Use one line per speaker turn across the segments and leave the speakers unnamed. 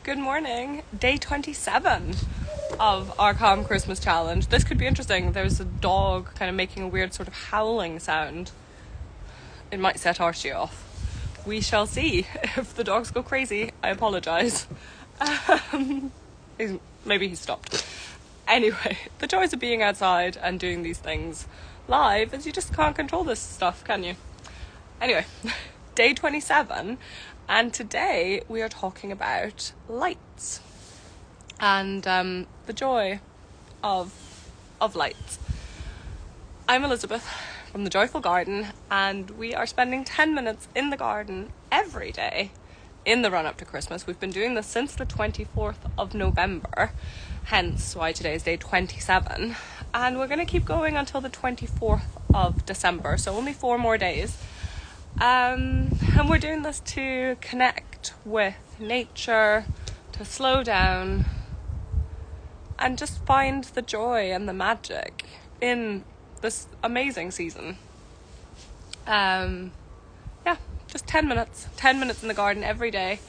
Good morning. Day 27 of our Calm Christmas Challenge. This could be interesting. There's a dog kind of making a weird sort of howling sound. It might set Archie off. We shall see. If the dogs go crazy, I apologise. Maybe he stopped. Anyway, the joys of being outside and doing these things live is you just can't control this stuff, can you? Anyway, day 27, and today we are talking about lights and the joy of lights. I'm Elisabeth from the Joyful Garden, and we are spending 10 minutes in the garden every day in the run-up to Christmas. We've been doing this since the 24th of November, hence why today is day 27, and we're going to keep going until the 24th of December, so only 4 more days. And we're doing this to connect with nature, to slow down, and just find the joy and the magic in this amazing season. Just 10 minutes in the garden every day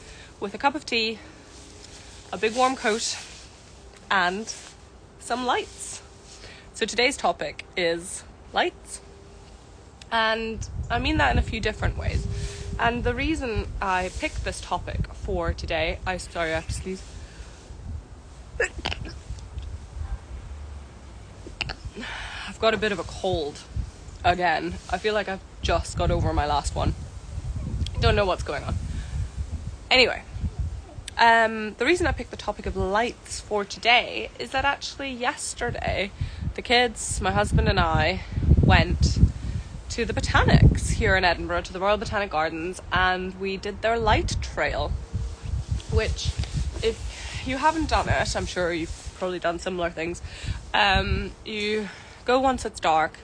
with a cup of tea, a big warm coat, and some lights. So today's topic is lights. And I mean that in a few different ways. And the reason I picked this topic for today, I have to sneeze. I've got a bit of a cold again. I feel like I've just got over my last one. Don't know what's going on. Anyway, the reason I picked the topic of lights for today is that actually yesterday, the kids, my husband and I went to the botanics here in Edinburgh, to the Royal Botanic Gardens, and we did their light trail, which, if you haven't done it, I'm sure you've probably done similar things. You go once it's dark,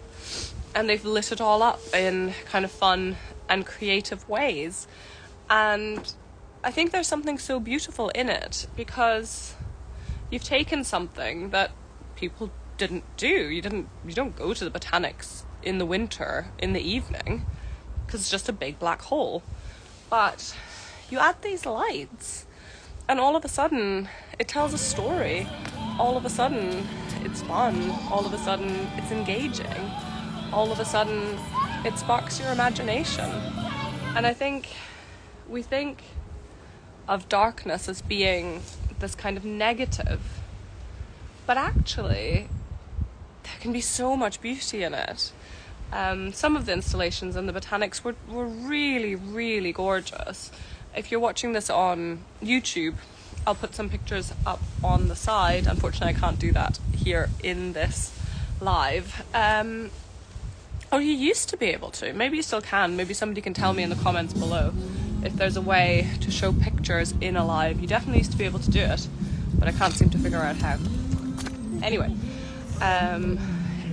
and they've lit it all up in kind of fun and creative ways, and I think there's something so beautiful in it, because you've taken something that people didn't do. You don't go to the botanics in the winter in the evening because it's just a big black hole, but you add these lights and all of a sudden it tells a story. All of a sudden it's fun. All of a sudden it's engaging. All of a sudden it sparks your imagination. And I think we think of darkness as being this kind of negative, but actually there can be so much beauty in it. Some of the installations in the botanics were really, really gorgeous. If you're watching this on YouTube, I'll put some pictures up on the side. Unfortunately, I can't do that here in this live. Or you used to be able to. Maybe you still can. Maybe somebody can tell me in the comments below if there's a way to show pictures in a live. You definitely used to be able to do it, but I can't seem to figure out how. Anyway,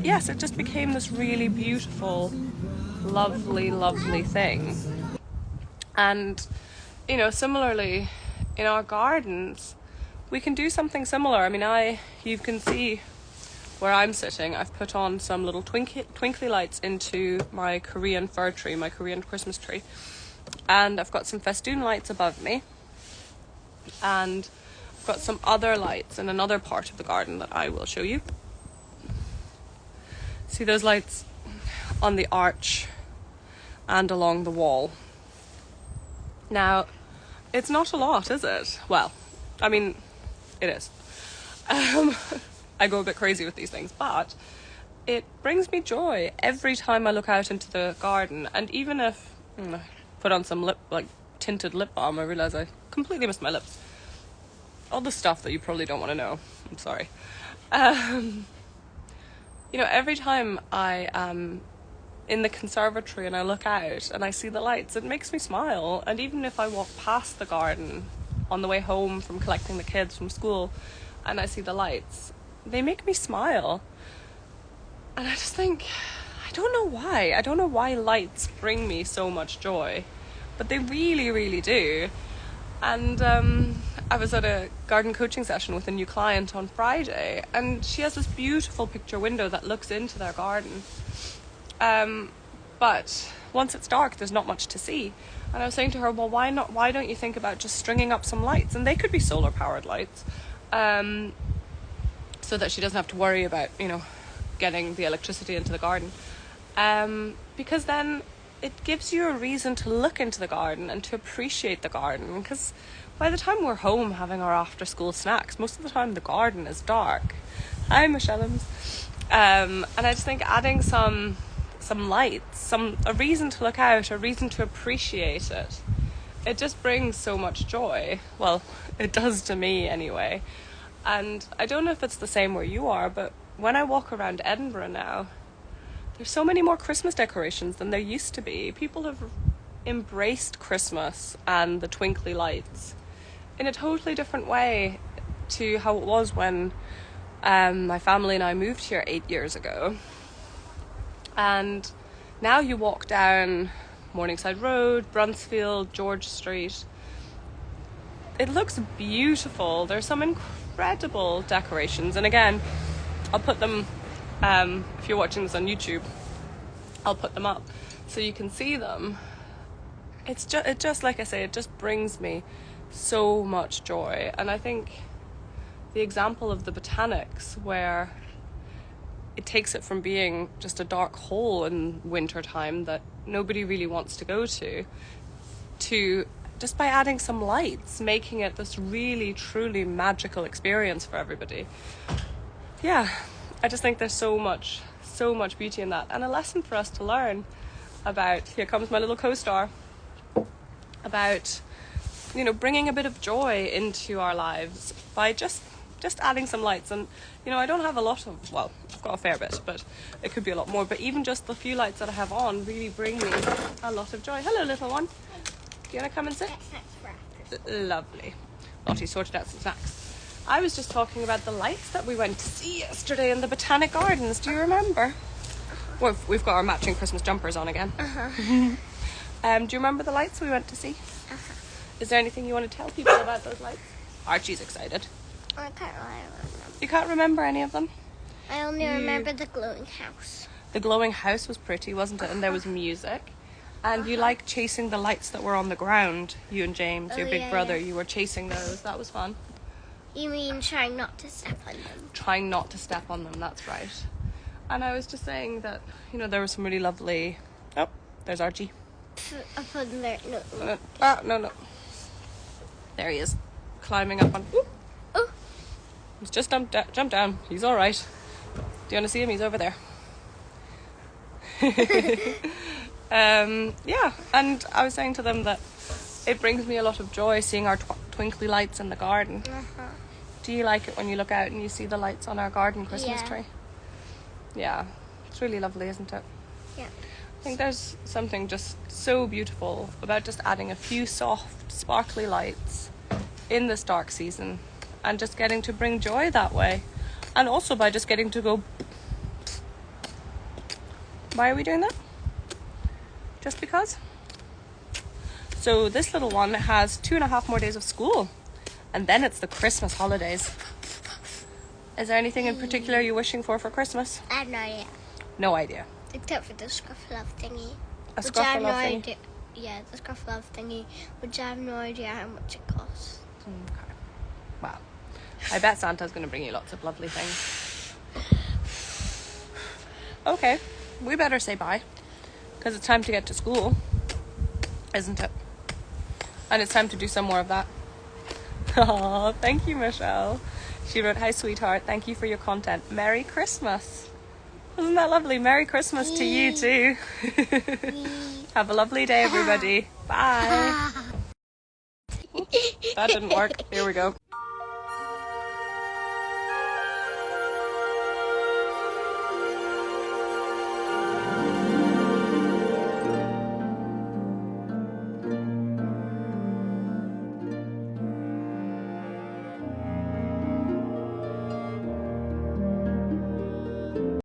yes, it just became this really beautiful, lovely thing. And, similarly, in our gardens, we can do something similar. I mean, you can see where I'm sitting. I've put on some little twinkly lights into my Korean fir tree, my Korean Christmas tree. And I've got some festoon lights above me. And I've got some other lights in another part of the garden that I will show you. See those lights on the arch and along the wall. Now, it's not a lot, is it? Well, I mean, it is. I go a bit crazy with these things, but it brings me joy every time I look out into the garden. And even if I put on some tinted lip balm, I realise I completely missed my lips. All the stuff that you probably don't want to know. I'm sorry. Every time I am in the conservatory and I look out and I see the lights, it makes me smile. And even if I walk past the garden on the way home from collecting the kids from school and I see the lights, they make me smile. And I just think, I don't know why lights bring me so much joy, but they really, really do. And I was at a garden coaching session with a new client on Friday, and she has this beautiful picture window that looks into their garden. But once it's dark, there's not much to see. And I was saying to her, well, why don't you think about just stringing up some lights? And they could be solar powered lights, so that she doesn't have to worry about, getting the electricity into the garden. Because then it gives you a reason to look into the garden and to appreciate the garden. Because by the time we're home having our after school snacks, most of the time the garden is dark. Hi, Michelle's. And I just think adding some lights, a reason to look out, a reason to appreciate it, it just brings so much joy. Well, it does to me anyway. And I don't know if it's the same where you are, but when I walk around Edinburgh now, there's so many more Christmas decorations than there used to be. People have embraced Christmas and the twinkly lights in a totally different way to how it was when my family and I moved here 8 years ago. And now you walk down Morningside Road, Brunsfield, George Street. It looks beautiful. There's some incredible decorations. And again, I'll put them, if you're watching this on YouTube, I'll put them up so you can see them. It just, like I say, it just brings me so much joy. And I think the example of the botanics, where it takes it from being just a dark hole in winter time that nobody really wants to go to just by adding some lights, making it this really truly magical experience for everybody. Yeah, I just think there's so much beauty in that, and a lesson for us to learn about, here comes my little co-star, about bringing a bit of joy into our lives by just adding some lights. And I don't have a lot of, well, I've got a fair bit, but it could be a lot more, but even just the few lights that I have on really bring me a lot of joy. Hello, little one. Do you want to come and sit? Lovely. Lottie sorted out some snacks. I was just talking about the lights that we went to see yesterday in the Botanic Gardens. Do you remember? Well, we've got our matching Christmas jumpers on again. Do you remember the lights we went to see? Is there anything you want to tell people about those lights? Archie's excited.
I can't really remember.
You can't remember any of them?
I only remember the glowing house.
The glowing house was pretty, wasn't it? And there was music. And you liked chasing the lights that were on the ground. You and James, your big brother, you were chasing those. That was fun.
You mean trying not to step on them?
Trying not to step on them, that's right. And I was just saying that, there was some really lovely... Oh, there's Archie.
I put them there.
No. There he is. Climbing up on... Ooh.
Oh.
He's just jumped down. He's all right. Do you want to see him? He's over there. Yeah, and I was saying to them that it brings me a lot of joy seeing our twinkly lights in the garden. Do you like it when you look out and you see the lights on our garden Christmas tree? Yeah, it's really lovely, isn't it?
Yeah.
I think there's something just so beautiful about just adding a few soft, sparkly lights in this dark season and just getting to bring joy that way. And also by just getting to go... Why are we doing that? Just because? So this little one has 2.5 more days of school, and then it's the Christmas holidays. Is there anything in particular you're wishing for Christmas?
I have no idea.
No idea.
Except for the Scrufflove thingy.
A Scrufflove thingy?
Yeah, the Scrufflove thingy, which I have no idea how much it costs.
Okay. Wow. I bet Santa's going to bring you lots of lovely things. Okay, we better say bye. Because it's time to get to school, isn't it? And it's time to do some more of that. Oh, thank you, Michelle. She wrote, "Hi, sweetheart. Thank you for your content. Merry Christmas." Isn't that lovely? Merry Christmas to you, too. Have a lovely day, everybody. Bye. That didn't work. Here we go.